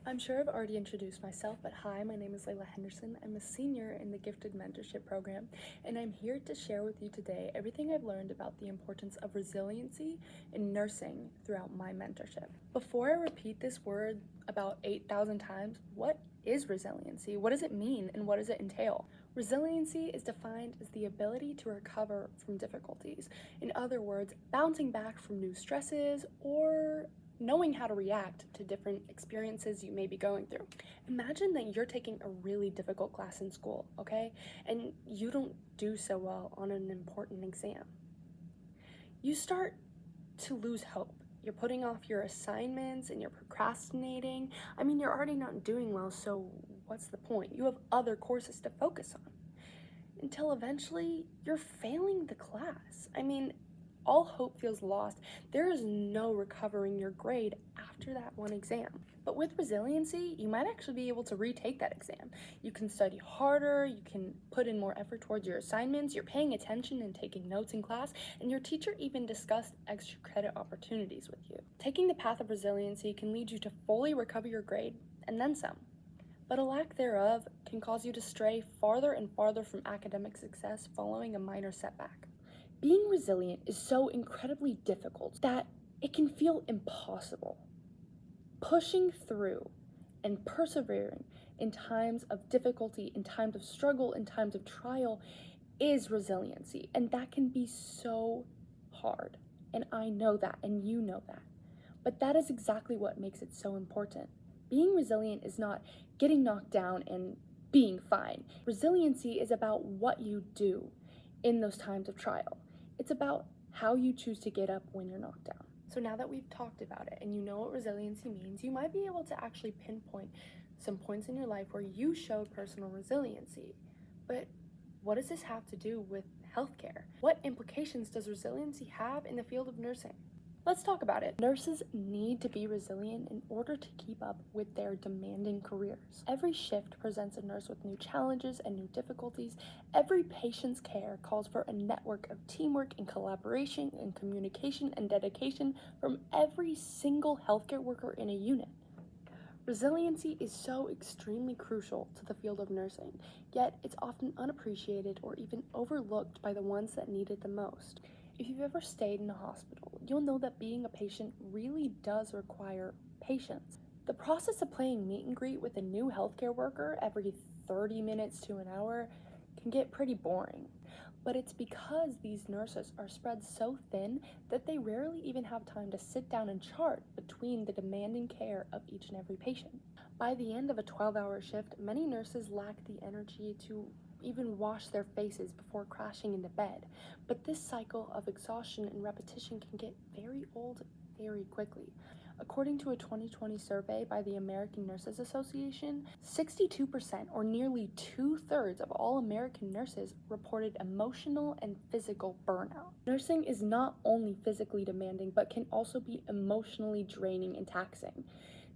I'm sure I've already introduced myself, but hi, my name is Leila Henderson. I'm a senior in the Gifted Mentorship program, and I'm here to share with you today everything I've learned about the importance of resiliency in nursing throughout my mentorship. Before I repeat this word about 8,000 times, what is resiliency? What does it mean, and what does it entail? Resiliency is defined as the ability to recover from difficulties. In other words, bouncing back from new stresses or knowing how to react to different experiences you may be going through. Imagine that you're taking a really difficult class in school, okay? And you don't do so well on an important exam. You start to lose hope. You're putting off your assignments and you're procrastinating. You're already not doing well, so what's the point? You have other courses to focus on. Until eventually you're failing the class. All hope feels lost. There is no recovering your grade after that one exam. But with resiliency, you might actually be able to retake that exam. You can study harder, you can put in more effort towards your assignments, you're paying attention and taking notes in class, and your teacher even discussed extra credit opportunities with you. Taking the path of resiliency can lead you to fully recover your grade, and then some. But a lack thereof can cause you to stray farther and farther from academic success following a minor setback. Being resilient is so incredibly difficult that it can feel impossible. Pushing through and persevering in times of difficulty, in times of struggle, in times of trial is resiliency, and that can be so hard. And I know that, and you know that. But that is exactly what makes it so important. Being resilient is not getting knocked down and being fine. Resiliency is about what you do in those times of trial. It's about how you choose to get up when you're knocked down. So now that we've talked about it and you know what resiliency means, you might be able to actually pinpoint some points in your life where you showed personal resiliency. But what does this have to do with healthcare? What implications does resiliency have in the field of nursing? Let's talk about it. Nurses need to be resilient in order to keep up with their demanding careers. Every shift presents a nurse with new challenges and new difficulties. Every patient's care calls for a network of teamwork and collaboration and communication and dedication from every single healthcare worker in a unit. Resiliency is so extremely crucial to the field of nursing, yet it's often unappreciated or even overlooked by the ones that need it the most. If you've ever stayed in a hospital, you'll know that being a patient really does require patience. The process of playing meet and greet with a new healthcare worker every 30 minutes to an hour can get pretty boring. But it's because these nurses are spread so thin that they rarely even have time to sit down and chart between the demanding care of each and every patient. By the end of a 12-hour shift, many nurses lack the energy to even wash their faces before crashing into bed. But this cycle of exhaustion and repetition can get very old very quickly. According to a 2020 survey by the American Nurses Association, 62% or nearly 2/3 of all American nurses reported emotional and physical burnout. Nursing is not only physically demanding, but can also be emotionally draining and taxing.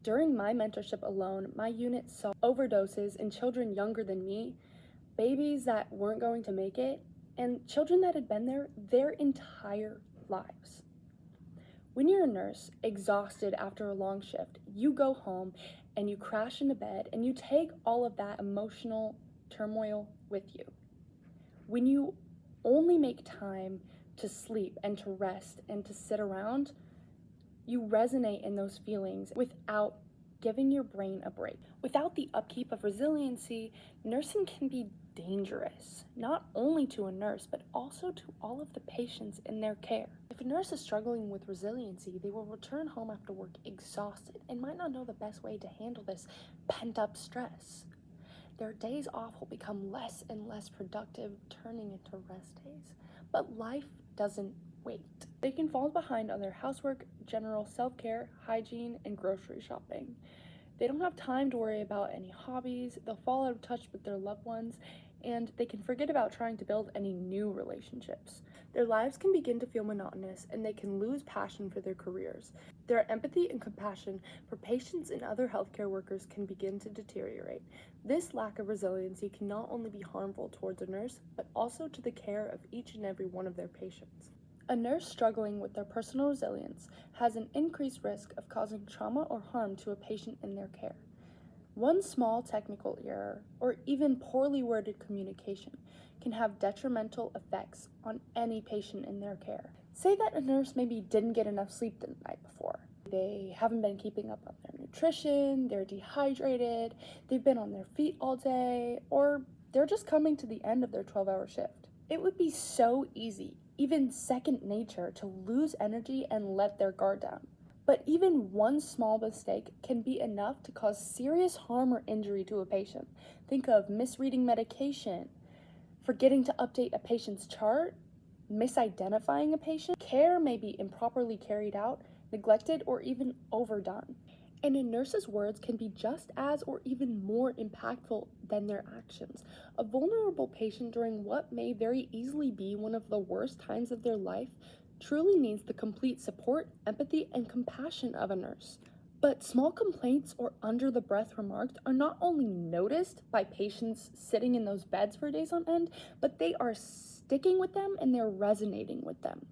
During my mentorship alone, my unit saw overdoses in children younger than me, babies that weren't going to make it, and children that had been there their entire lives. When you're a nurse, exhausted after a long shift, you go home and you crash into bed and you take all of that emotional turmoil with you. When you only make time to sleep and to rest and to sit around, you resonate in those feelings without giving your brain a break. Without the upkeep of resiliency, nursing can be dangerous, not only to a nurse, but also to all of the patients in their care. If a nurse is struggling with resiliency, they will return home after work exhausted and might not know the best way to handle this pent-up stress. Their days off will become less and less productive, turning into rest days. But life doesn't wait. They can fall behind on their housework, general self-care, hygiene, and grocery shopping. They don't have time to worry about any hobbies, they'll fall out of touch with their loved ones, and they can forget about trying to build any new relationships. Their lives can begin to feel monotonous, and they can lose passion for their careers. Their empathy and compassion for patients and other healthcare workers can begin to deteriorate. This lack of resiliency can not only be harmful towards a nurse, but also to the care of each and every one of their patients. A nurse struggling with their personal resilience has an increased risk of causing trauma or harm to a patient in their care. One small technical error or even poorly worded communication can have detrimental effects on any patient in their care. Say that a nurse maybe didn't get enough sleep the night before. They haven't been keeping up on their nutrition, they're dehydrated, they've been on their feet all day, or they're just coming to the end of their 12-hour shift. It would be so easy, even second nature, to lose energy and let their guard down. But even one small mistake can be enough to cause serious harm or injury to a patient. Think of misreading medication, forgetting to update a patient's chart, misidentifying a patient. Care may be improperly carried out, neglected, or even overdone. And a nurse's words can be just as or even more impactful than their actions. A vulnerable patient during what may very easily be one of the worst times of their life truly needs the complete support, empathy, and compassion of a nurse. But small complaints or under-the-breath remarks are not only noticed by patients sitting in those beds for days on end, but they are sticking with them and they're resonating with them.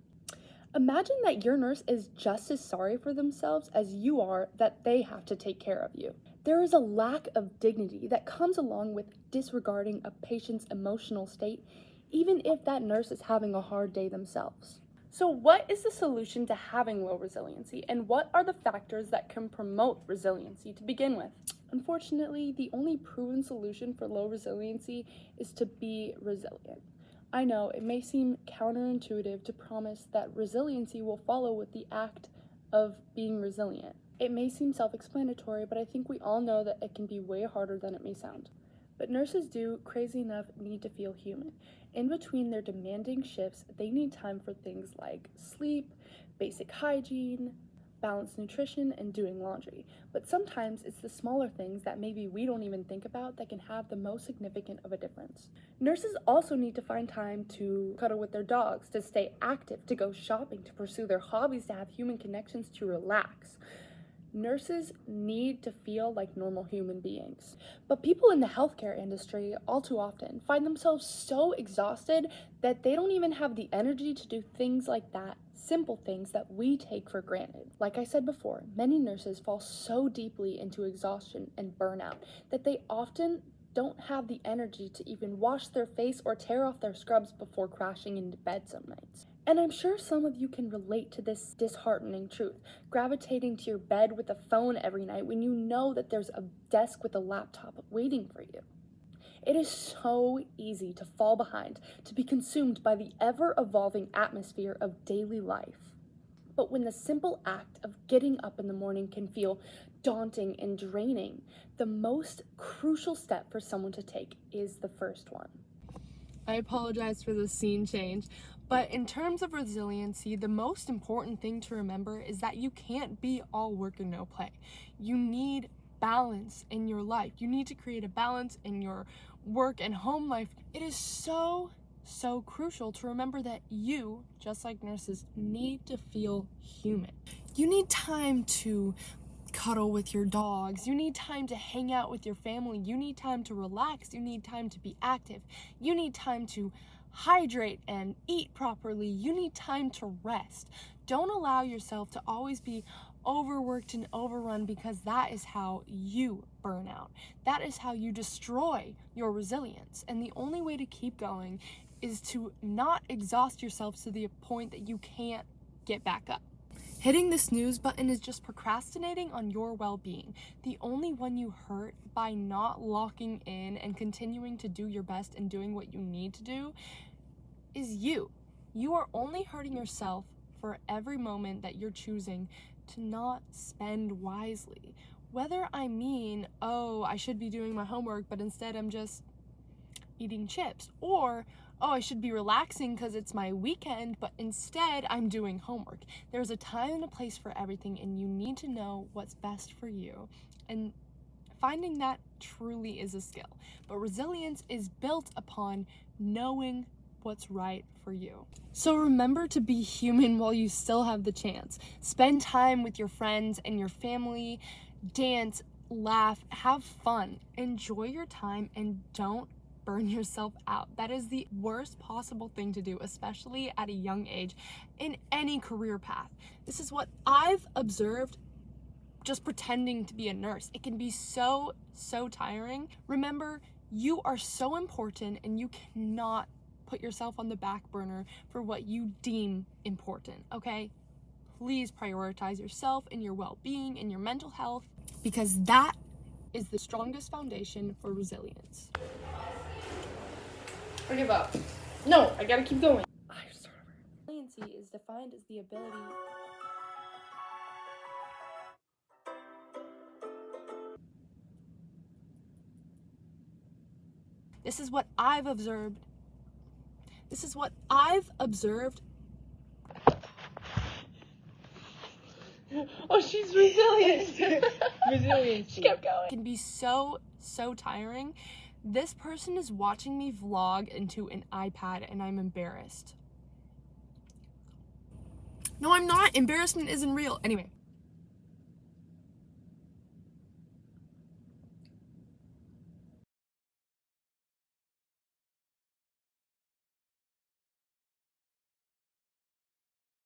Imagine that your nurse is just as sorry for themselves as you are that they have to take care of you. There is a lack of dignity that comes along with disregarding a patient's emotional state, even if that nurse is having a hard day themselves. So what is the solution to having low resiliency, and what are the factors that can promote resiliency to begin with? Unfortunately, the only proven solution for low resiliency is to be resilient. I know it may seem counterintuitive to promise that resiliency will follow with the act of being resilient. It may seem self-explanatory, but I think we all know that it can be way harder than it may sound. But nurses do, crazy enough, need to feel human. In between their demanding shifts, they need time for things like sleep, basic hygiene, balanced nutrition, and doing laundry. But sometimes it's the smaller things that maybe we don't even think about that can have the most significant of a difference. Nurses also need to find time to cuddle with their dogs, to stay active, to go shopping, to pursue their hobbies, to have human connections, to relax. Nurses need to feel like normal human beings. But people in the healthcare industry all too often find themselves so exhausted that they don't even have the energy to do things like that, simple things that we take for granted. Like I said before, many nurses fall so deeply into exhaustion and burnout that they often don't have the energy to even wash their face or tear off their scrubs before crashing into bed some nights. And I'm sure some of you can relate to this disheartening truth, gravitating to your bed with a phone every night when you know that there's a desk with a laptop waiting for you. It is so easy to fall behind, to be consumed by the ever-evolving atmosphere of daily life. But when the simple act of getting up in the morning can feel daunting and draining, the most crucial step for someone to take is the first one. I apologize for the scene change, but in terms of resiliency, the most important thing to remember is that you can't be all work and no play. You need balance in your life. You need to create a balance in your work and home life. It is so crucial to remember that you, just like nurses, need to feel human. You need time to cuddle with your dogs. You need time to hang out with your family. You need time to relax. You need time to be active. You need time to hydrate and eat properly. You need time to rest. Don't allow yourself to always be overworked and overrun, because that is how you burn out. That is how you destroy your resilience. And the only way to keep going is to not exhaust yourself to the point that you can't get back up. Hitting the snooze button is just procrastinating on your well-being. The only one you hurt by not locking in and continuing to do your best and doing what you need to do is you. You are only hurting yourself for every moment that you're choosing to not spend wisely. Whether I mean, oh, I should be doing my homework, but instead I'm just eating chips, or oh, I should be relaxing because it's my weekend, but instead I'm doing homework. There's a time and a place for everything, and you need to know what's best for you. And finding that truly is a skill. But resilience is built upon knowing what's right for you. So remember to be human while you still have the chance. Spend time with your friends and your family, dance, laugh, have fun, enjoy your time, and don't burn yourself out. That is the worst possible thing to do, especially at a young age in any career path. This is what I've observed just pretending to be a nurse. It can be so tiring. Remember, you are so important and you cannot put yourself on the back burner for what you deem important, okay? Please prioritize yourself and your well-being and your mental health, because that is the strongest foundation for resilience. I give up. No, I gotta keep going. Resiliency is defined as the ability This is what I've observed. Oh, she's resilient. Resiliency. She kept going. It can be so tiring. This person is watching me vlog into an iPad and I'm embarrassed. No, I'm not. Embarrassment isn't real. Anyway,